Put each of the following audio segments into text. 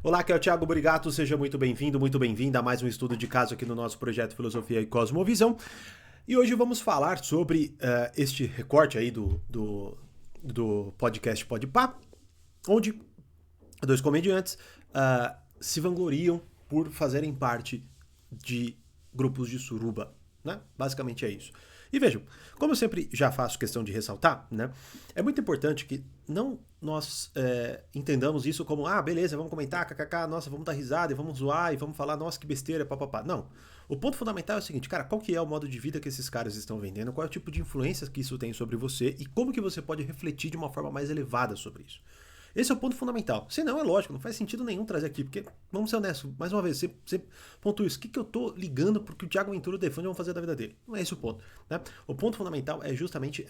Olá, aqui é o Thiago Burigato, seja muito bem-vindo, muito bem-vinda a mais um estudo de caso aqui no nosso projeto Filosofia e Cosmovisão. E hoje vamos falar sobre este recorte aí do podcast Podpah, onde dois comediantes se vangloriam por fazerem parte de grupos de suruba, né? Basicamente é isso. E vejam, como eu sempre já faço questão de ressaltar, né? É muito importante que não nós entendamos isso como, beleza, vamos comentar, kkk, nossa, vamos dar risada e vamos zoar e vamos falar, nossa, que besteira, papapá. Não. O ponto fundamental é o seguinte, cara, qual que é o modo de vida que esses caras estão vendendo, qual é o tipo de influência que isso tem sobre você e como que você pode refletir de uma forma mais elevada sobre isso. Esse é o ponto fundamental. Senão, é lógico, não faz sentido nenhum trazer aqui, porque, vamos ser honestos, mais uma vez, você pontua isso. O que eu tô ligando porque o Thiago Ventura defende vão fazer da vida dele? Não é esse o ponto, né? O ponto fundamental é justamente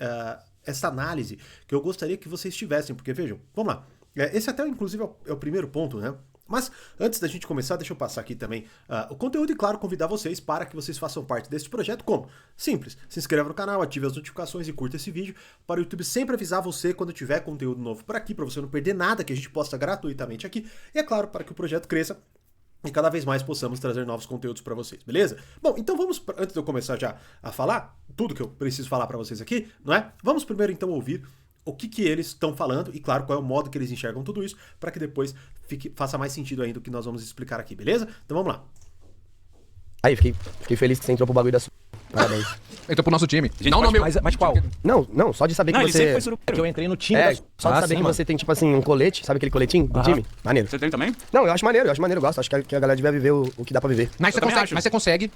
essa análise que eu gostaria que vocês tivessem, porque, vejam, vamos lá. Esse até, inclusive, é o primeiro ponto, né? Mas, antes da gente começar, deixa eu passar aqui também o conteúdo e, claro, convidar vocês para que vocês façam parte desse projeto. Como? Simples. Se inscreva no canal, ative as notificações e curta esse vídeo para o YouTube sempre avisar você quando tiver conteúdo novo por aqui, para você não perder nada que a gente posta gratuitamente aqui. E, é claro, para que o projeto cresça e cada vez mais possamos trazer novos conteúdos para vocês, beleza? Bom, então vamos, antes de eu começar já a falar, tudo que eu preciso falar para vocês aqui, não é? Vamos primeiro, então, ouvir o que eles estão falando e, claro, qual é o modo que eles enxergam tudo isso, para que depois faça mais sentido ainda o que nós vamos explicar aqui, beleza? Então vamos lá. Aí, fiquei feliz que você entrou pro bagulho da Parabéns. Entrou pro nosso time. Gente, não, não, meu. Mas qual? Não, só de saber que Ele sempre você... foi surubeiro. É que eu entrei no time. Só de saber que você tem, tipo assim, um colete, sabe aquele coletinho do time? Maneiro. Você tem também? Não, eu acho maneiro, eu gosto. Acho que a galera devia viver o que dá pra viver. Mas você consegue,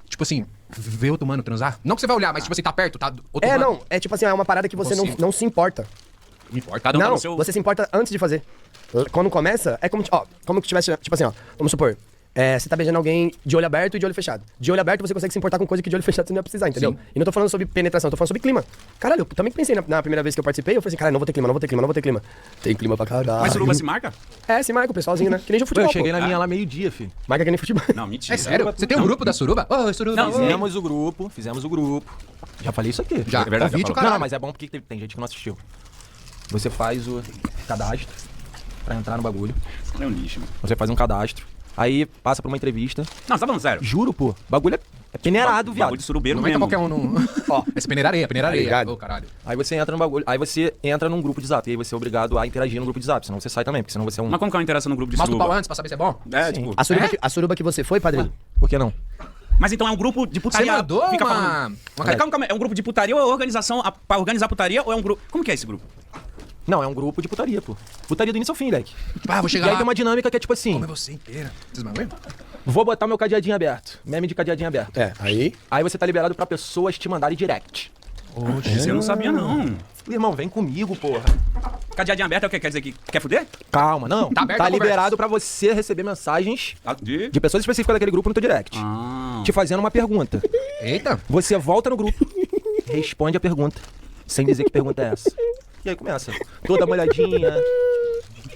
tipo assim, ver outro mano transar? Não que você vai olhar, mas tipo assim, tá perto, tá... Outro mano. Não, é tipo assim, é uma parada que você não se importa. Me importa. Cada um tá Não, no seu... você se importa antes de fazer. Quando começa, é como que tivesse, tipo assim, vamos supor, você tá beijando alguém de olho aberto e de olho fechado. De olho aberto você consegue se importar com coisa que de olho fechado você não vai precisar, entendeu? Sim. E não tô falando sobre penetração, tô falando sobre clima. Caralho, eu também pensei na primeira vez que eu participei, eu falei assim, caralho, não vou ter clima. Tem clima pra caralho. Mas suruba se marca? Se marca o pessoalzinho, né? Que nem jogo futebol. Eu cheguei na minha lá meio-dia, filho. Marca que nem futebol. Não, mentira. É sério? Você tem um grupo da suruba? Suruba. Não, Fizemos o grupo. Já falei isso aqui. Já, é verdade, vídeo, já falou. caralho. Não, mas é bom porque tem gente que não assistiu. Você faz o cadastro pra entrar no bagulho. É um lixo, mano. Você faz um cadastro. Aí passa por uma entrevista. Não, você tá falando sério? Juro, pô. Bagulho é peneirado, viado. Bagulho de surubeiro Não entra mesmo. qualquer um no... Ó, esse peneira areia. Ligado? Ô, caralho. Aí você entra no bagulho. Aí você entra num grupo de zap. E aí você é obrigado a interagir no grupo de zap. Senão você sai também, porque senão você é um... Mas como que é uma interação no grupo de Mostra o pau suruba? antes pra saber se é bom? É, Sim. tipo... A suruba que você foi, padrinho? Por que não? Mas então é um grupo de Você putaria... mandou Fica uma... falando... uma... Calma, é um grupo de putaria ou é organização pra organizar putaria ou é um grupo... Como que é esse grupo? Não, é um grupo de putaria, pô. Putaria do início ao fim, leque. Vou E chegar aí lá. tem uma dinâmica que é tipo assim... Come você inteira. Vocês mandam mesmo? Vou botar meu cadeadinho aberto. Meme de cadeadinho aberto. Aí... Aí você tá liberado pra pessoas te mandarem direct. Você não sabia, não. Irmão, vem comigo, porra. Cadeadinho aberto é o quê? Quer dizer que quer fuder? Calma, não. Tá aberto a liberado pra você receber mensagens De... de pessoas específicas daquele grupo no teu direct. Te fazendo uma pergunta. Eita. Você volta no grupo, responde a pergunta, sem dizer que pergunta é essa. E aí começa. Toda molhadinha.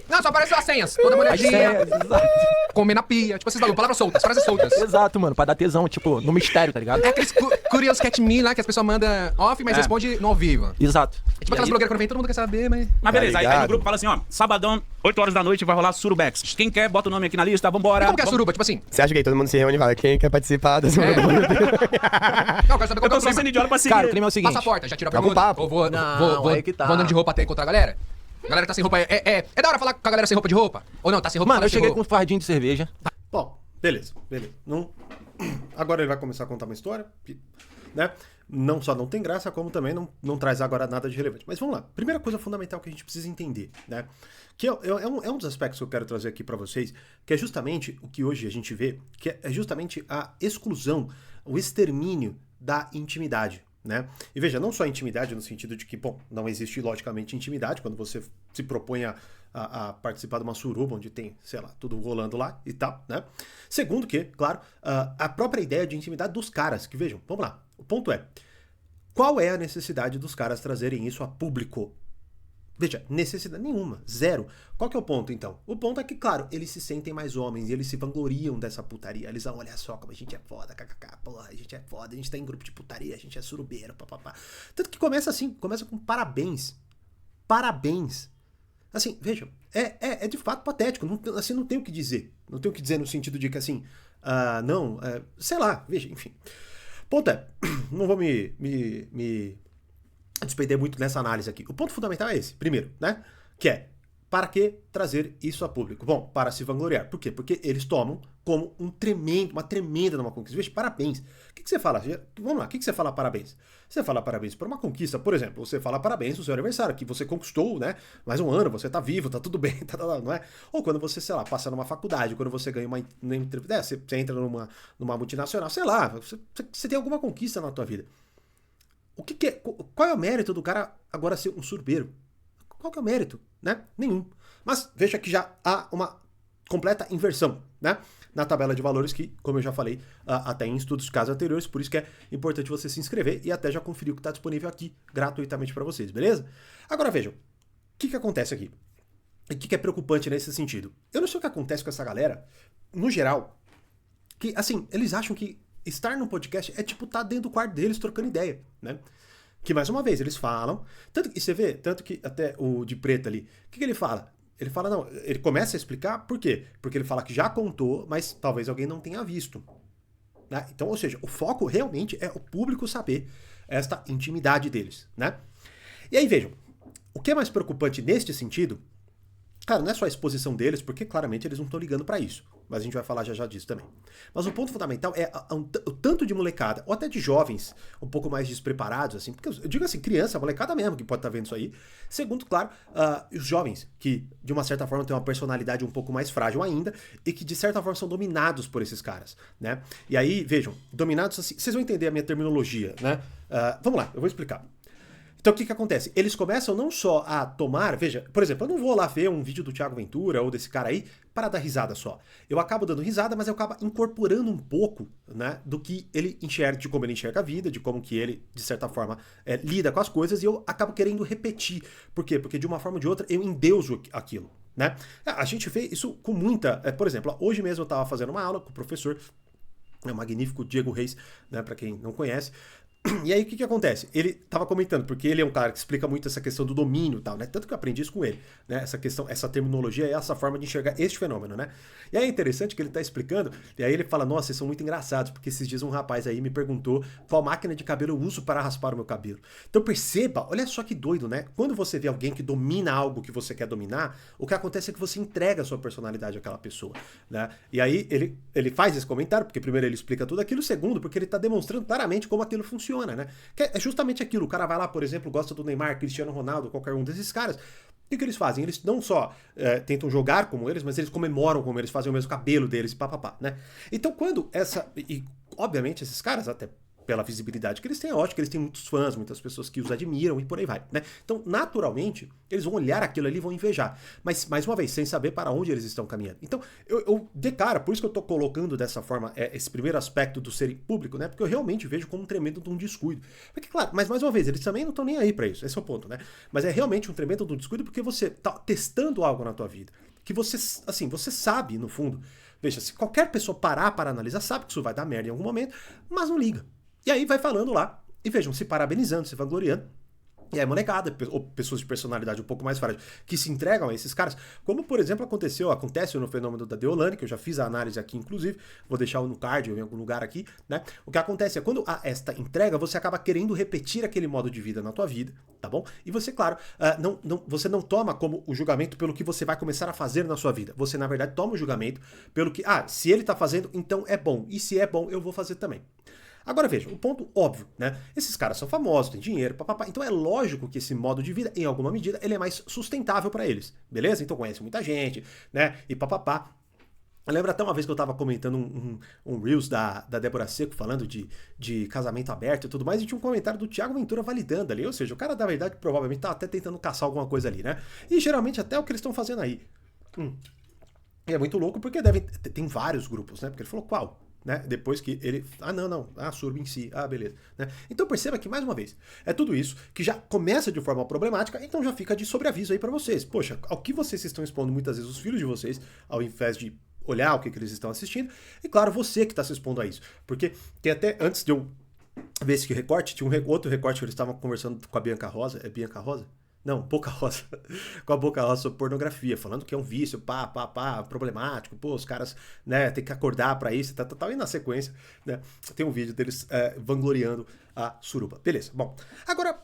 Não, só apareceu as senhas. Toda molhadinha. Exato. Comer na pia. Tipo, esses bagulho. Palavras soltas. Frases soltas. Exato, mano. Pra dar tesão, tipo, no mistério, tá ligado? É aqueles Curious Cat Me lá que as pessoas mandam off, mas responde no ao vivo. Exato. É tipo aquelas blogueiras quando vem, todo mundo quer saber, mas... Mas beleza, aí ligado? no grupo fala assim, ó, sabadão, 8 horas da noite vai rolar Surubex. Quem quer, bota o nome aqui na lista, vambora. E como que é a suruba? Tipo assim... Você acha que aí todo mundo se reúne e fala, quem quer participar da suruba? Não, eu quero saber Eu qual tô é o só clima. sendo idiota pra seguir. Cara, o clima é o seguinte. Passa a porta, já tira a Joga um pergunta. papo. Ou vou Não, aí que tá. andando de roupa até encontrar a galera? A galera tá sem roupa. É da hora falar com a galera sem roupa de roupa? Ou não, tá sem roupa? Mano, fala eu sem cheguei com roupa. um fardinho de cerveja. Bom, beleza. Não... Agora ele vai começar a contar uma história, né? Não só não tem graça, como também não traz agora nada de relevante. Mas vamos lá. Primeira coisa fundamental que a gente precisa entender, né? Que é um dos aspectos que eu quero trazer aqui pra vocês, que é justamente o que hoje a gente vê, que é justamente a exclusão, o extermínio da intimidade, né? E veja, não só intimidade no sentido de que, bom, não existe logicamente intimidade quando você se propõe a participar de uma suruba onde tem, sei lá, tudo rolando lá e tal, né? Segundo que, claro, a própria ideia de intimidade dos caras, que vejam, vamos lá, o ponto é, qual é a necessidade dos caras trazerem isso a público? Veja, necessidade nenhuma, zero. Qual que é o ponto, então? O ponto é que, claro, eles se sentem mais homens e eles se vangloriam dessa putaria. Eles vão, olha só como a gente é foda, kkk, porra, a gente é foda, a gente tá em grupo de putaria, a gente é surubeiro, papapá. Tanto que começa assim, começa com parabéns. Parabéns. Assim, vejam, é de fato patético, não, assim, não tem o que dizer. Não tem o que dizer no sentido de que, assim, sei lá, veja, enfim. Ponto é, não vou me despender muito nessa análise aqui. O ponto fundamental é esse, primeiro, né? Que é, para que trazer isso a público? Bom, para se vangloriar. Por quê? Porque eles tomam como uma tremenda numa conquista. Veja, parabéns. O que você fala? Vamos lá, o que você fala parabéns? Você fala parabéns por uma conquista, por exemplo, você fala parabéns no seu aniversário, que você conquistou, né? Mais um ano, você tá vivo, tá tudo bem, não é? Ou quando você, sei lá, passa numa faculdade, quando você ganha uma entrevista, você entra numa multinacional, sei lá, você tem alguma conquista na tua vida. Qual é o mérito do cara agora ser um surbeiro? Qual que é o mérito? Né? Nenhum. Mas veja que já há uma completa inversão, né? Na tabela de valores que, como eu já falei, até em estudos de casos anteriores, por isso que é importante você se inscrever e até já conferir o que está disponível aqui gratuitamente para vocês, beleza? Agora vejam, o que acontece aqui? E o que é preocupante nesse sentido? Eu não sei o que acontece com essa galera, no geral, que, assim, eles acham que estar num podcast é tipo estar dentro do quarto deles trocando ideia, né? Que, mais uma vez, eles falam... E você vê, tanto que até o de preto ali... O que ele fala? Ele fala, não... Ele começa a explicar por quê? Porque ele fala que já contou, mas talvez alguém não tenha visto. Né? Então, ou seja, o foco realmente é o público saber esta intimidade deles, né? E aí, vejam. O que é mais preocupante neste sentido... Cara, não é só a exposição deles, porque claramente eles não estão ligando pra isso. Mas a gente vai falar já disso também. Mas o ponto fundamental é o tanto de molecada, ou até de jovens um pouco mais despreparados, assim, porque eu digo assim, criança, molecada mesmo que pode estar vendo isso aí. Segundo, claro, os jovens que, de uma certa forma, têm uma personalidade um pouco mais frágil ainda e que, de certa forma, são dominados por esses caras, né? E aí, vejam, dominados assim, vocês vão entender a minha terminologia, né? Vamos lá, eu vou explicar. Então o que acontece? Eles começam não só a tomar, veja, por exemplo, eu não vou lá ver um vídeo do Thiago Ventura ou desse cara aí para dar risada só. Eu acabo dando risada, mas eu acabo incorporando um pouco, né, do que ele enxerga, de como ele enxerga a vida, de como que ele, de certa forma, lida com as coisas, e eu acabo querendo repetir. Por quê? Porque de uma forma ou de outra eu endeuso aquilo, né? A gente vê isso com muita... por exemplo, hoje mesmo eu estava fazendo uma aula com o professor, o magnífico Diego Reis, né, para quem não conhece. E aí o que acontece? Ele tava comentando, porque ele é um cara que explica muito essa questão do domínio e tal, né? Tanto que eu aprendi isso com ele, né? Essa questão, essa terminologia e essa forma de enxergar este fenômeno, né? E aí é interessante que ele tá explicando, e aí ele fala, nossa, vocês são muito engraçados, porque esses dias um rapaz aí me perguntou qual máquina de cabelo eu uso para raspar o meu cabelo. Então perceba, olha só que doido, né? Quando você vê alguém que domina algo que você quer dominar, o que acontece é que você entrega a sua personalidade àquela pessoa, né? E aí ele faz esse comentário, porque primeiro ele explica tudo aquilo, segundo, porque ele tá demonstrando claramente como aquilo funciona, né? Que é justamente aquilo. O cara vai lá, por exemplo, gosta do Neymar, Cristiano Ronaldo, qualquer um desses caras. O que eles fazem? Eles não só tentam jogar como eles, mas eles comemoram como eles, fazem o mesmo cabelo deles, papapá, né? Então, quando e obviamente esses caras, até pela visibilidade que eles têm, é ótimo que eles têm muitos fãs, muitas pessoas que os admiram e por aí vai, né? Então, naturalmente, eles vão olhar aquilo ali e vão invejar. Mas, mais uma vez, sem saber para onde eles estão caminhando. Então, eu de cara, por isso que eu tô colocando dessa forma esse primeiro aspecto do ser público, né? Porque eu realmente vejo como um tremendo de um descuido. Porque, claro, mas mais uma vez, eles também não estão nem aí para isso, esse é o ponto, né? Mas é realmente um tremendo de um descuido porque você tá testando algo na tua vida. Que você, assim, você sabe, no fundo, veja, se qualquer pessoa parar para analisar, sabe que isso vai dar merda em algum momento, mas não liga. E aí vai falando lá, e vejam, se parabenizando, se vangloriando. E aí molecada, ou pessoas de personalidade um pouco mais frágil, que se entregam a esses caras, como por exemplo acontece no fenômeno da Deolane, que eu já fiz a análise aqui inclusive, vou deixar no card ou em algum lugar aqui, né? O que acontece é quando há esta entrega, você acaba querendo repetir aquele modo de vida na tua vida, tá bom? E você, claro, você não toma como o julgamento pelo que você vai começar a fazer na sua vida. Você, na verdade, toma o julgamento pelo que, se ele tá fazendo, então é bom. E se é bom, eu vou fazer também. Agora veja, o ponto óbvio, né? Esses caras são famosos, têm dinheiro, papapá. Então é lógico que esse modo de vida, em alguma medida, ele é mais sustentável para eles, beleza? Então conhece muita gente, né? E papapá. Eu lembro até uma vez que eu tava comentando um Reels da Débora Seco falando de casamento aberto e tudo mais, e tinha um comentário do Thiago Ventura validando ali, ou seja, o cara, na verdade, provavelmente tá até tentando caçar alguma coisa ali, né? E geralmente até o que eles estão fazendo aí. E é muito louco porque tem vários grupos, né? Porque ele falou qual? Né? Depois que ele... surbo em si, beleza. Né? Então perceba que, mais uma vez, é tudo isso que já começa de forma problemática, então já fica de sobreaviso aí pra vocês. Poxa, ao que vocês estão expondo muitas vezes os filhos de vocês, ao invés de olhar o que eles estão assistindo, e claro, você que está se expondo a isso. Porque tem até, antes de eu ver esse recorte, tinha outro recorte que eles estavam conversando com a Bianca Rosa, é Bianca Rosa? Não, Boca Rosa. Com a Boca Rosa sobre pornografia, falando que é um vício, problemático, pô, os caras, né, tem que acordar pra isso, tal. E na sequência, né, tem um vídeo deles vangloriando a suruba. Beleza, bom. Agora,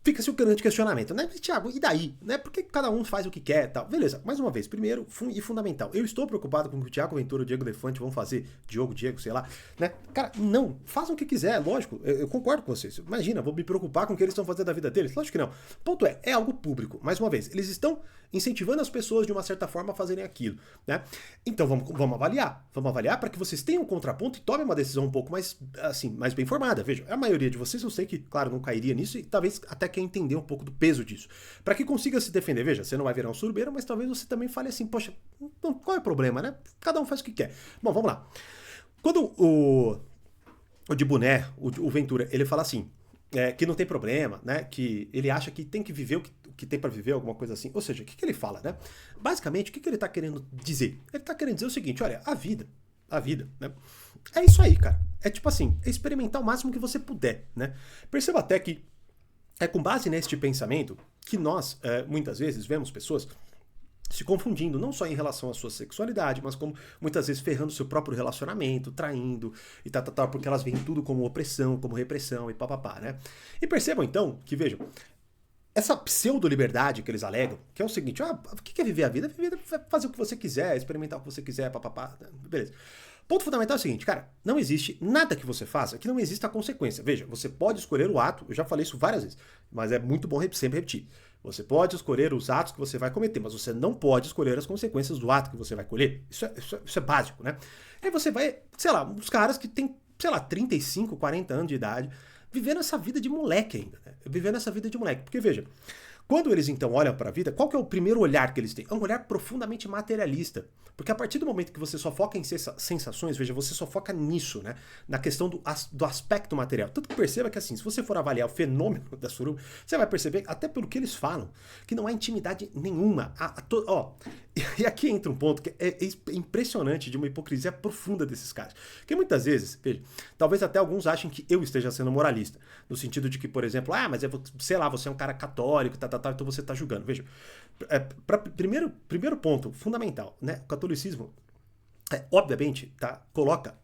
fica-se o grande questionamento, né? Thiago, e daí? Né? Por que cada um faz o que quer e tal? Beleza, mais uma vez, primeiro e fundamental, eu estou preocupado com o que o Thiago Ventura e o Diego Defante vão fazer, Diego, sei lá, né? Cara, não, façam o que quiser, lógico, eu concordo com vocês. Imagina, vou me preocupar com o que eles estão fazendo da vida deles? Lógico que não. Ponto é algo público. Mais uma vez, eles estão incentivando as pessoas de uma certa forma a fazerem aquilo, né? Então vamos avaliar para que vocês tenham um contraponto e tomem uma decisão um pouco mais, assim, mais bem formada. Veja, a maioria de vocês, eu sei que, claro, não cairia nisso e talvez até quer entender um pouco do peso disso. Para que consiga se defender, veja, você não vai virar um surubeiro, mas talvez você também fale assim, poxa, qual é o problema, né? Cada um faz o que quer. Bom, vamos lá. Quando o de boné, o Ventura, ele fala assim, que não tem problema, né? Que ele acha que tem que viver o que tem para viver, alguma coisa assim. Ou seja, o que ele fala, né? Basicamente, o que ele tá querendo dizer? Ele tá querendo dizer o seguinte, olha, a vida, né? É isso aí, cara. É tipo assim, é experimentar o máximo que você puder, né? Perceba até que é com base neste pensamento que nós, muitas vezes, vemos pessoas se confundindo, não só em relação à sua sexualidade, mas como muitas vezes ferrando seu próprio relacionamento, traindo e tal, porque elas veem tudo como opressão, como repressão e papapá, né? E percebam então que, vejam, essa pseudo-liberdade que eles alegam, que é o seguinte, o que é viver a vida? Viver é fazer o que você quiser, experimentar o que você quiser, papapá, beleza. Ponto fundamental é o seguinte, cara, não existe nada que você faça que não exista a consequência. Veja, você pode escolher o ato, eu já falei isso várias vezes, mas é muito bom sempre repetir. Você pode escolher os atos que você vai cometer, mas você não pode escolher as consequências do ato que você vai colher. Isso é básico, né? Aí você vai, sei lá, uns caras que têm, sei lá, 35, 40 anos de idade, vivendo essa vida de moleque ainda, né? Vivendo essa vida de moleque. Porque, veja, quando eles então olham para a vida, qual que é o primeiro olhar que eles têm? É um olhar profundamente materialista. Porque a partir do momento que você só foca em sensações, veja, você só foca nisso, né? Na questão do aspecto material. Tanto que perceba que assim, se você for avaliar o fenômeno da suruba, você vai perceber, até pelo que eles falam, que não há intimidade nenhuma. E aqui entra um ponto que é impressionante de uma hipocrisia profunda desses caras. Porque muitas vezes, veja, talvez até alguns achem que eu esteja sendo moralista. No sentido de que, por exemplo, mas sei lá, você é um cara católico, então você está julgando. Veja, primeiro ponto fundamental, né? O catolicismo, obviamente, coloca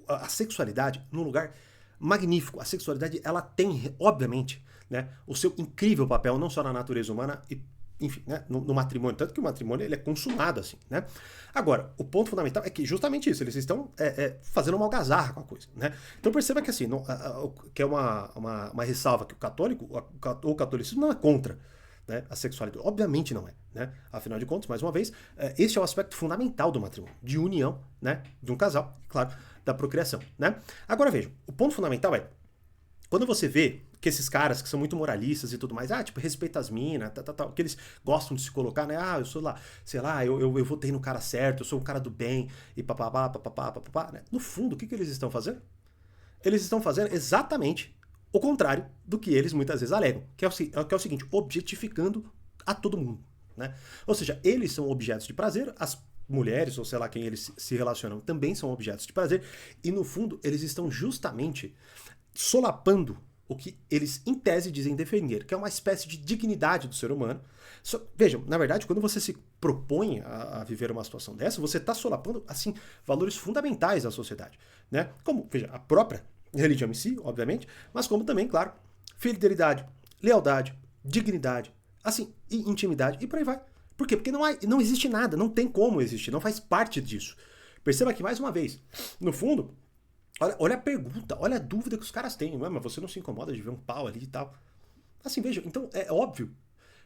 a sexualidade num lugar magnífico. A sexualidade, ela tem, obviamente, né, o seu incrível papel, não só na natureza humana e, enfim, né, no matrimônio. Tanto que o matrimônio ele é consumado assim, né? Agora, o ponto fundamental é que justamente isso, eles estão fazendo uma algazarra com a coisa, né? Então perceba que assim, que é uma ressalva que o catolicismo não é contra, né, a sexualidade. Obviamente não é, né? Afinal de contas, mais uma vez, este é o aspecto fundamental do matrimônio, de união, né, de um casal, claro, da procriação, né? Agora vejam, o ponto fundamental é, quando você vê que esses caras que são muito moralistas e tudo mais, tipo, respeita as minas, que eles gostam de se colocar, né? Eu sou lá, sei lá, eu votei no cara certo, eu sou um cara do bem, e papapá, né? No fundo, o que eles estão fazendo? Eles estão fazendo exatamente o contrário do que eles muitas vezes alegam, que é o seguinte, objetificando a todo mundo, né? Ou seja, eles são objetos de prazer, as mulheres, ou sei lá quem eles se relacionam, também são objetos de prazer, e no fundo eles estão justamente solapando o que eles, em tese, dizem defender, que é uma espécie de dignidade do ser humano. Vejam, na verdade, quando você se propõe a viver uma situação dessa, você está solapando, assim, valores fundamentais da sociedade, né? Como, veja, a própria religião em si, obviamente, mas como também, claro, fidelidade, lealdade, dignidade, assim, e intimidade, e por aí vai. Por quê? Porque não existe nada, não tem como existir, não faz parte disso. Perceba que, mais uma vez, no fundo, olha a pergunta, olha a dúvida que os caras têm. Mas você não se incomoda de ver um pau ali e tal? Assim, veja, então é óbvio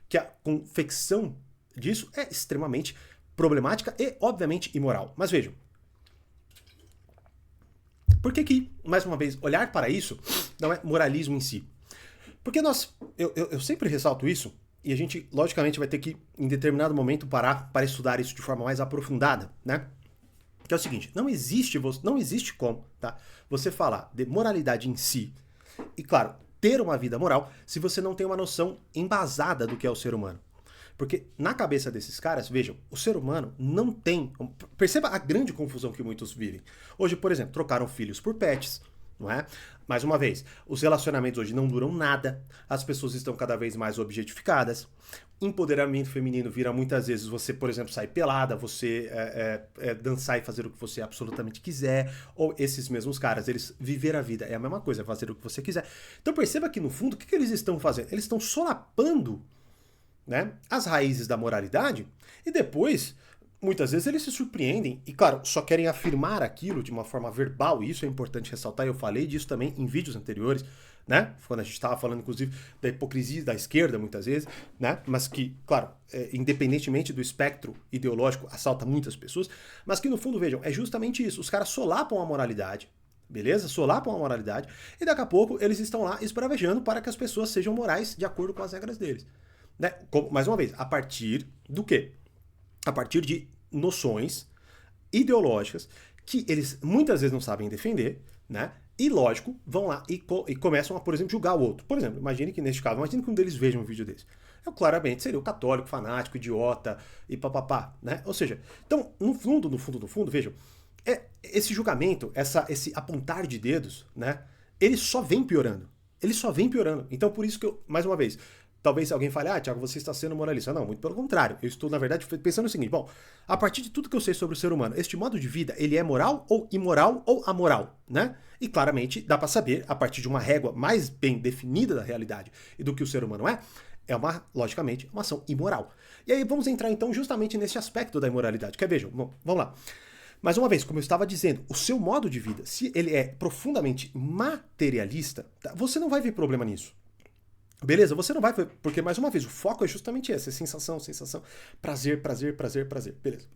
que a confecção disso é extremamente problemática e, obviamente, imoral. Mas vejam, por que, mais uma vez, olhar para isso não é moralismo em si? Porque eu sempre ressalto isso, e a gente, logicamente, vai ter que, em determinado momento, parar para estudar isso de forma mais aprofundada, né? Que é o seguinte, não existe como, tá, você falar de moralidade em si e, claro, ter uma vida moral se você não tem uma noção embasada do que é o ser humano. Porque na cabeça desses caras, vejam, o ser humano não tem... Perceba a grande confusão que muitos vivem. Hoje, por exemplo, trocaram filhos por pets, não é? Mais uma vez, os relacionamentos hoje não duram nada, as pessoas estão cada vez mais objetificadas, empoderamento feminino vira muitas vezes você, por exemplo, sair pelada, você dançar e fazer o que você absolutamente quiser, ou esses mesmos caras, eles viver a vida é a mesma coisa, fazer o que você quiser. Então perceba que no fundo, o que eles estão fazendo? Eles estão solapando, né, as raízes da moralidade e depois, muitas vezes eles se surpreendem e, claro, só querem afirmar aquilo de uma forma verbal, e isso é importante ressaltar, eu falei disso também em vídeos anteriores, né? Quando a gente estava falando, inclusive, da hipocrisia da esquerda, muitas vezes, né? Mas que, claro, independentemente do espectro ideológico, assalta muitas pessoas, mas que, no fundo, vejam, é justamente isso. Os caras solapam a moralidade, beleza? Solapam a moralidade, e daqui a pouco eles estão lá esbravejando para que as pessoas sejam morais de acordo com as regras deles. Né? Mais uma vez, a partir do quê? A partir de noções ideológicas que eles muitas vezes não sabem defender, né? E, lógico, vão lá e começam a, por exemplo, julgar o outro. Por exemplo, imagine que neste caso, imagine que um deles veja um vídeo desse. Eu claramente seria o católico, fanático, idiota e papapá, né? Ou seja, então, no fundo, vejam, esse julgamento, esse apontar de dedos, né? Ele só vem piorando. Ele só vem piorando. Então, por isso que eu, mais uma vez, talvez alguém fale, Thiago, você está sendo moralista. Não, muito pelo contrário. Eu estou, na verdade, pensando o seguinte, bom, a partir de tudo que eu sei sobre o ser humano, este modo de vida, ele é moral ou imoral ou amoral, né? E claramente dá para saber, a partir de uma régua mais bem definida da realidade e do que o ser humano logicamente, uma ação imoral. E aí vamos entrar então justamente nesse aspecto da imoralidade. Vejam, bom, vamos lá. Mais uma vez, como eu estava dizendo, o seu modo de vida, se ele é profundamente materialista, tá? Você não vai ver problema nisso. Beleza? Você não vai ver, porque mais uma vez, o foco é justamente esse, é sensação, prazer. Beleza.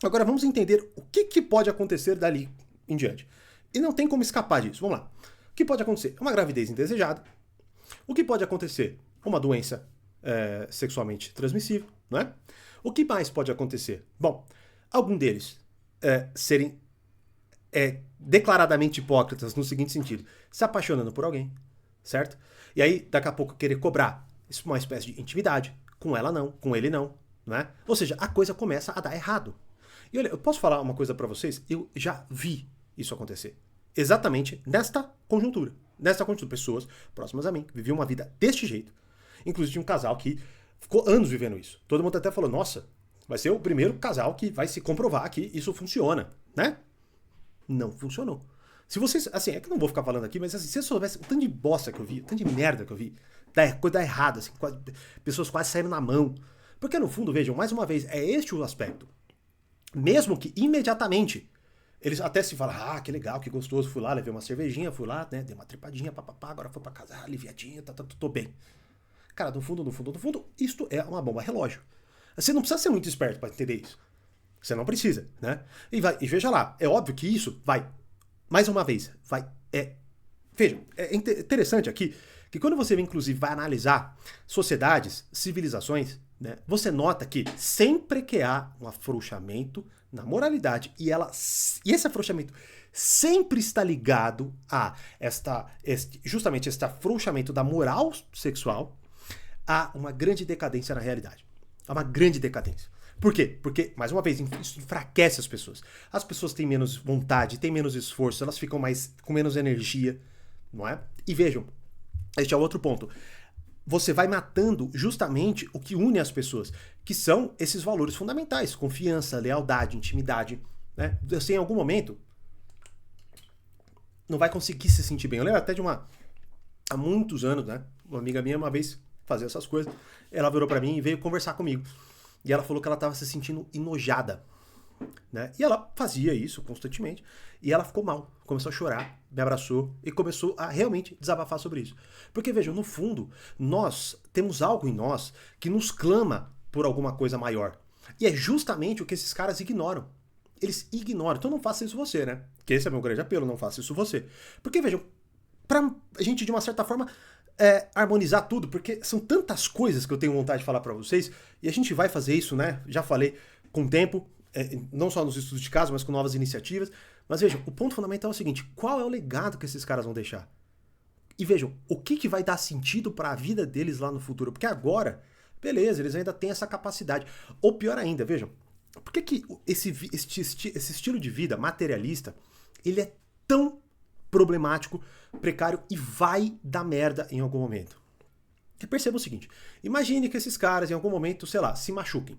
Agora vamos entender o que pode acontecer dali em diante. E não tem como escapar disso. Vamos lá. O que pode acontecer? Uma gravidez indesejada. O que pode acontecer? Uma doença sexualmente transmissível, não é? O que mais pode acontecer? Bom, algum deles serem declaradamente hipócritas no seguinte sentido: se apaixonando por alguém, certo? E aí, daqui a pouco, querer cobrar uma espécie de intimidade. Com ela não, com ele não, né? Ou seja, a coisa começa a dar errado. E olha, eu posso falar uma coisa pra vocês? Eu já vi isso acontecer. Exatamente nesta conjuntura. Pessoas próximas a mim, que viviam uma vida deste jeito. Inclusive tinha um casal que ficou anos vivendo isso. Todo mundo até falou, nossa, vai ser o primeiro casal que vai se comprovar que isso funciona, né? Não funcionou. Se vocês, assim, é que eu não vou ficar falando aqui, mas assim, se você soubesse o tanto de bosta que eu vi, o tanto de merda que eu vi, coisa errada, assim, pessoas quase saindo na mão. Porque no fundo, vejam, mais uma vez, é este o aspecto. Mesmo que imediatamente eles até se falam, que legal, que gostoso, fui lá, levei uma cervejinha, fui lá, né, dei uma trepadinha, papapá, agora fui pra casa, aliviadinha, tô bem. Cara, no fundo, isto é uma bomba relógio. Você não precisa ser muito esperto pra entender isso. Você não precisa, né? E veja lá, é óbvio que isso vai, mais uma vez, vejam, é interessante aqui, que quando você, inclusive, vai analisar sociedades, civilizações, né, você nota que sempre que há um afrouxamento na moralidade, e esse afrouxamento sempre está ligado a justamente este afrouxamento da moral sexual, há uma grande decadência na realidade. Há uma grande decadência. Por quê? Porque, mais uma vez, isso enfraquece as pessoas. As pessoas têm menos vontade, têm menos esforço, elas ficam com menos energia, não é? E vejam, este é o outro ponto. Você vai matando justamente o que une as pessoas, que são esses valores fundamentais: confiança, lealdade, intimidade, né? Você, em algum momento, não vai conseguir se sentir bem. Eu lembro até há muitos anos, né? Uma amiga minha, uma vez, fazia essas coisas, ela virou pra mim e veio conversar comigo. E ela falou que ela estava se sentindo enojada, né? E ela fazia isso constantemente. E ela ficou mal, começou a chorar, me abraçou e começou a realmente desabafar sobre isso. Porque, vejam, no fundo, nós temos algo em nós que nos clama por alguma coisa maior. E é justamente o que esses caras ignoram. Eles ignoram. Então não faça isso você, né? Que esse é meu grande apelo, não faça isso você. Porque, vejam, pra gente, de uma certa forma, harmonizar tudo, porque são tantas coisas que eu tenho vontade de falar pra vocês, e a gente vai fazer isso, né? Já falei, com o tempo, não só nos estudos de caso, mas com novas iniciativas. Mas vejam, o ponto fundamental é o seguinte: qual é o legado que esses caras vão deixar? E vejam, o que vai dar sentido para a vida deles lá no futuro? Porque agora, beleza, eles ainda têm essa capacidade. Ou pior ainda, vejam, por que esse estilo de vida materialista, ele é tão problemático, precário e vai dar merda em algum momento. E perceba o seguinte, imagine que esses caras em algum momento, sei lá, se machuquem.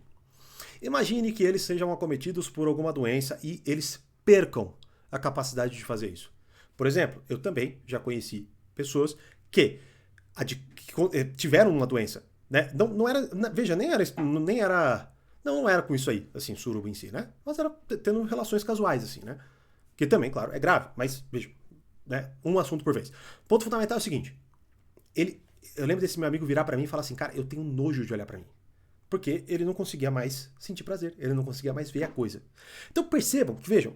Imagine que eles sejam acometidos por alguma doença e eles percam a capacidade de fazer isso. Por exemplo, eu também já conheci pessoas que tiveram uma doença, né? Não era, veja, não era com isso aí, assim, suruba em si, né? Mas era tendo relações casuais, assim, né? Que também, claro, é grave, mas, veja, né? Um assunto por vez. Ponto fundamental é o seguinte, eu lembro desse meu amigo virar pra mim e falar assim, cara, eu tenho nojo de olhar pra mim. Porque ele não conseguia mais sentir prazer, ele não conseguia mais ver a coisa. Então percebam, vejam,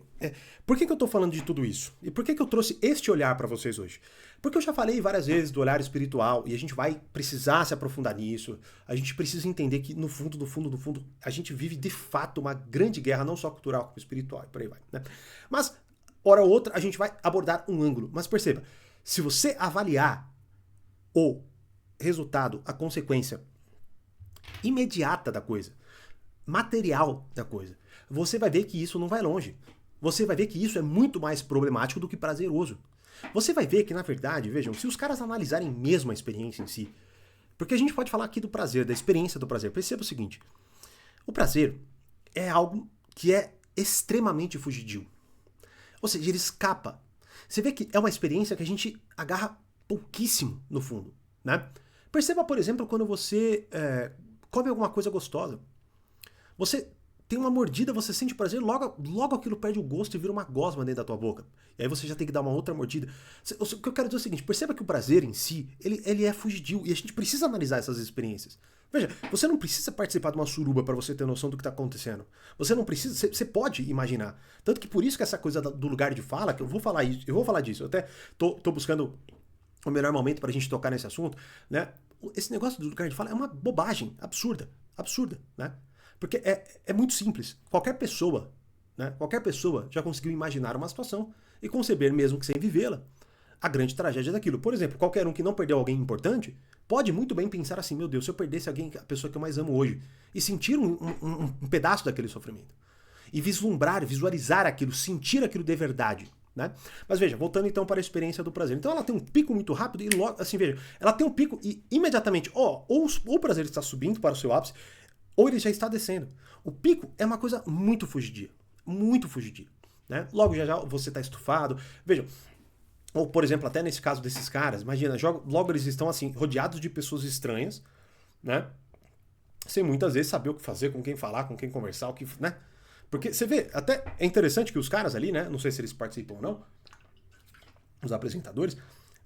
por que eu tô falando de tudo isso? E por que eu trouxe este olhar pra vocês hoje? Porque eu já falei várias vezes do olhar espiritual e a gente vai precisar se aprofundar nisso, a gente precisa entender que no fundo, a gente vive de fato uma grande guerra, não só cultural, como espiritual e por aí vai, né? Mas, hora ou outra, a gente vai abordar um ângulo. Mas perceba, se você avaliar o resultado, a consequência imediata da coisa, material da coisa, você vai ver que isso não vai longe. Você vai ver que isso é muito mais problemático do que prazeroso. Você vai ver que, na verdade, vejam, se os caras analisarem mesmo a experiência em si, porque a gente pode falar aqui do prazer, da experiência do prazer, perceba o seguinte, o prazer é algo que é extremamente fugidio. Ou seja, ele escapa. Você vê que é uma experiência que a gente agarra pouquíssimo no fundo, né? Perceba, por exemplo, quando você come alguma coisa gostosa. Você tem uma mordida, você sente prazer, logo aquilo perde o gosto e vira uma gosma dentro da tua boca. E aí você já tem que dar uma outra mordida. O que eu quero dizer é o seguinte, perceba que o prazer em si, ele é fugidio e a gente precisa analisar essas experiências. Veja, você não precisa participar de uma suruba para você ter noção do que está acontecendo. Você não precisa, você pode imaginar. Tanto que por isso que essa coisa do lugar de fala, que eu vou falar disso, eu até tô buscando o melhor momento para a gente tocar nesse assunto, né? Esse negócio do lugar de fala é uma bobagem absurda, né? Porque é muito simples. Qualquer pessoa já conseguiu imaginar uma situação e conceber, mesmo que sem vivê-la, a grande tragédia daquilo. Por exemplo, qualquer um que não perdeu alguém importante pode muito bem pensar assim, meu Deus, se eu perdesse alguém, a pessoa que eu mais amo hoje, e sentir um pedaço daquele sofrimento. E visualizar aquilo, sentir aquilo de verdade. Né? Mas veja, voltando então para a experiência do prazer. Então ela tem um pico muito rápido e logo, assim, veja, ela tem um pico e imediatamente, ou o prazer está subindo para o seu ápice, ou ele já está descendo. O pico é uma coisa muito fugidia, né? Logo já você está estufado. Vejam, ou por exemplo, até nesse caso desses caras, imagina, logo eles estão assim, rodeados de pessoas estranhas, né? Sem muitas vezes saber o que fazer, com quem falar, com quem conversar, o que, né? Porque você vê, até é interessante que os caras ali, né? Não sei se eles participam ou não, os apresentadores,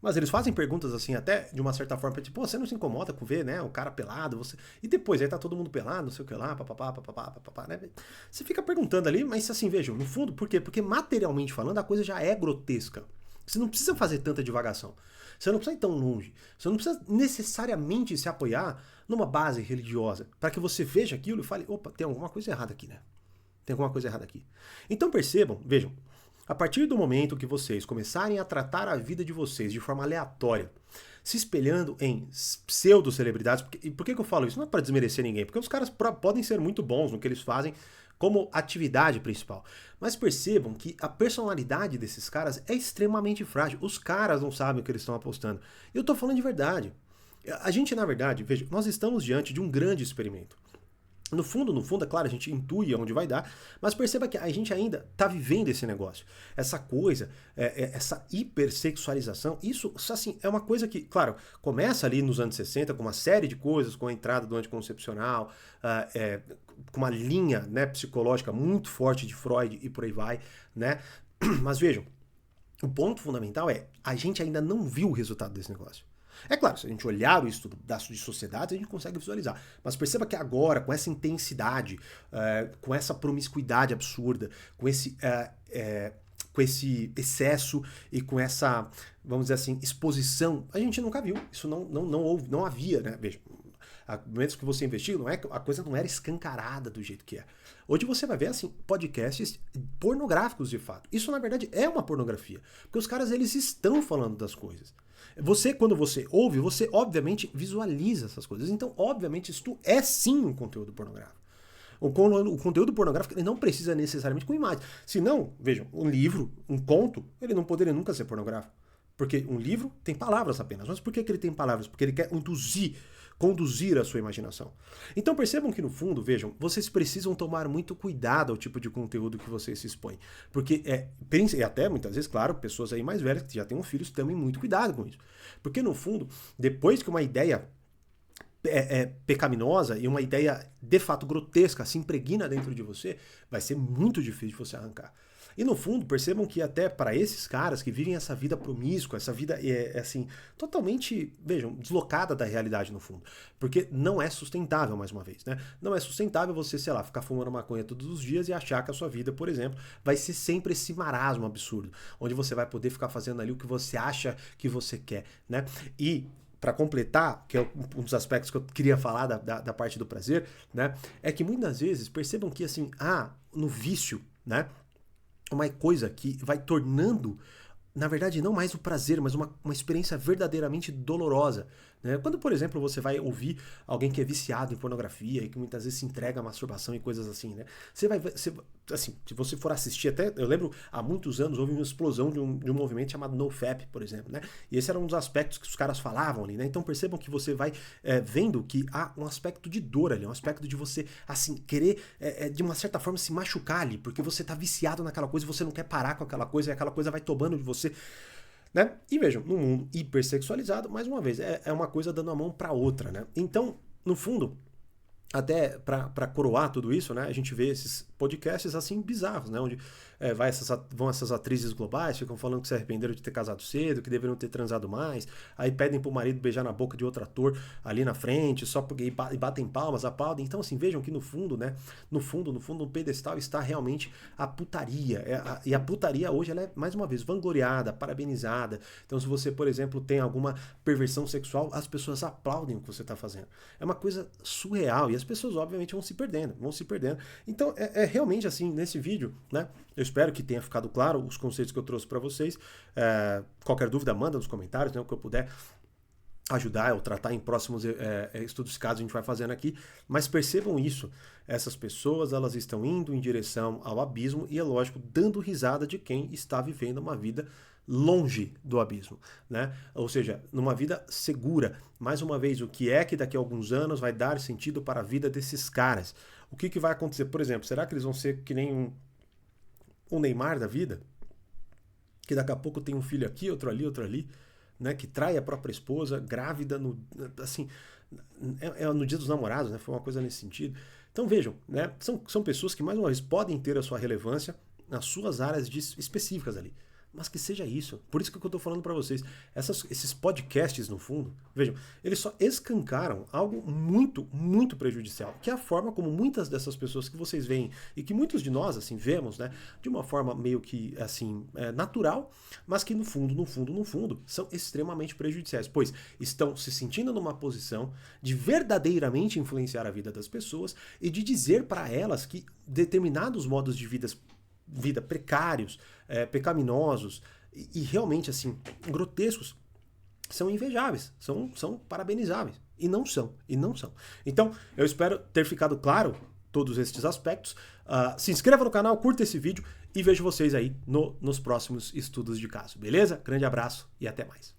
mas eles fazem perguntas assim, até de uma certa forma, tipo, você não se incomoda com ver, né? O cara pelado, você. E depois, aí tá todo mundo pelado, não sei o que lá, papapá, né? Você fica perguntando ali, mas assim, vejam, no fundo, por quê? Porque materialmente falando, a coisa já é grotesca. Você não precisa fazer tanta divagação. Você não precisa ir tão longe. Você não precisa necessariamente se apoiar numa base religiosa para que você veja aquilo e fale, opa, tem alguma coisa errada aqui, né? Tem alguma coisa errada aqui. Então percebam, vejam, a partir do momento que vocês começarem a tratar a vida de vocês de forma aleatória, se espelhando em pseudo-celebridades, e por que eu falo isso? Não é para desmerecer ninguém, porque os caras podem ser muito bons no que eles fazem como atividade principal. Mas percebam que a personalidade desses caras é extremamente frágil. Os caras não sabem o que eles estão apostando. Eu tô falando de verdade. A gente, na verdade, veja, nós estamos diante de um grande experimento. No fundo, é claro, a gente intui onde vai dar, mas perceba que a gente ainda está vivendo esse negócio. Essa coisa, essa hipersexualização, isso assim, é uma coisa que, claro, começa ali nos anos 60 com uma série de coisas, com a entrada do anticoncepcional, com uma linha, né, psicológica muito forte de Freud e por aí vai, né? Mas vejam, o ponto fundamental é, a gente ainda não viu o resultado desse negócio. É claro, se a gente olhar o estudo de sociedades, a gente consegue visualizar. Mas perceba que agora, com essa intensidade, com essa promiscuidade absurda, com esse excesso e com essa, vamos dizer assim, exposição, a gente nunca viu. Isso não havia, né? Veja, momentos que você investiu, a coisa não era escancarada do jeito que é. Hoje você vai ver, assim, podcasts pornográficos de fato. Isso, na verdade, é uma pornografia. Porque os caras, eles estão falando das coisas. Quando você ouve, você obviamente visualiza essas coisas. Então, obviamente, isso é sim um conteúdo pornográfico. O conteúdo pornográfico ele não precisa necessariamente com imagem. Se não, vejam, um livro, um conto, ele não poderia nunca ser pornográfico. Porque um livro tem palavras apenas. Mas por que ele tem palavras? Porque ele quer conduzir a sua imaginação. Então percebam que no fundo, vejam, vocês precisam tomar muito cuidado ao tipo de conteúdo que vocês se expõem. Porque e até muitas vezes, claro, pessoas aí mais velhas que já têm filhos, tomem muito cuidado com isso. Porque no fundo, depois que uma ideia pecaminosa e uma ideia de fato grotesca se impregna dentro de você, vai ser muito difícil de você arrancar. E no fundo, percebam que até para esses caras que vivem essa vida promíscua, essa vida assim, totalmente, vejam, deslocada da realidade no fundo. Porque não é sustentável, mais uma vez, né? Não é sustentável você, sei lá, ficar fumando maconha todos os dias e achar que a sua vida, por exemplo, vai ser sempre esse marasmo absurdo, onde você vai poder ficar fazendo ali o que você acha que você quer, né? E para completar, que é um dos aspectos que eu queria falar da parte do prazer, né? É que muitas vezes percebam que assim, no vício, né? Uma coisa que vai tornando, na verdade, não mais o prazer, mas uma experiência verdadeiramente dolorosa. Né? Quando, por exemplo, você vai ouvir alguém que é viciado em pornografia e que muitas vezes se entrega à masturbação e coisas assim, né? Você vai assim, se você for assistir, até eu lembro há muitos anos houve uma explosão de um movimento chamado NoFap, por exemplo, né? E esse era um dos aspectos que os caras falavam ali, né? Então percebam que você vai vendo que há um aspecto de dor ali, um aspecto de você, assim, querer de uma certa forma se machucar ali, porque você tá viciado naquela coisa e você não quer parar com aquela coisa e aquela coisa vai tomando de você. Né? E vejam, no mundo hipersexualizado, mais uma vez, é uma coisa dando a mão para outra, né? Então, no fundo, até para coroar tudo isso, né? A gente vê esses podcasts assim bizarros, né? Onde vão essas atrizes globais, ficam falando que se arrependeram de ter casado cedo, que deveriam ter transado mais, aí pedem pro marido beijar na boca de outro ator ali na frente, só porque e batem palmas, aplaudem. Então, assim, vejam que no fundo, né? No fundo, no pedestal está realmente a putaria. E a putaria hoje, ela é, mais uma vez, vangloriada, parabenizada. Então, se você, por exemplo, tem alguma perversão sexual, as pessoas aplaudem o que você está fazendo. É uma coisa surreal. E as pessoas, obviamente, vão se perdendo. Então, realmente assim, nesse vídeo, né? Eu espero que tenha ficado claro os conceitos que eu trouxe para vocês. Qualquer dúvida, manda nos comentários, né? O que eu puder ajudar ou tratar em próximos estudos de caso a gente vai fazendo aqui. Mas percebam isso. Essas pessoas, elas estão indo em direção ao abismo e, é lógico, dando risada de quem está vivendo uma vida longe do abismo, né? Ou seja, numa vida segura. Mais uma vez, o que é que daqui a alguns anos vai dar sentido para a vida desses caras? O que vai acontecer? Por exemplo, será que eles vão ser que nem um Neymar da vida? Que daqui a pouco tem um filho aqui, outro ali, né? Que trai a própria esposa, grávida, no Dia dos Namorados, né? Foi uma coisa nesse sentido. Então vejam, né? São pessoas que, mais uma vez, podem ter a sua relevância nas suas áreas específicas ali. Mas que seja isso. Por isso que eu estou falando para vocês. Esses podcasts, no fundo, vejam, eles só escancaram algo muito, muito prejudicial, que é a forma como muitas dessas pessoas que vocês veem e que muitos de nós, assim, vemos, né, de uma forma meio que, assim, natural, mas que no fundo, são extremamente prejudiciais, pois estão se sentindo numa posição de verdadeiramente influenciar a vida das pessoas e de dizer para elas que determinados modos de vida precários, pecaminosos e realmente assim grotescos são invejáveis, são parabenizáveis e não são. Então eu espero ter ficado claro todos estes aspectos. Se inscreva no canal, curta esse vídeo e vejo vocês aí nos próximos estudos de caso, beleza? Grande abraço e até mais.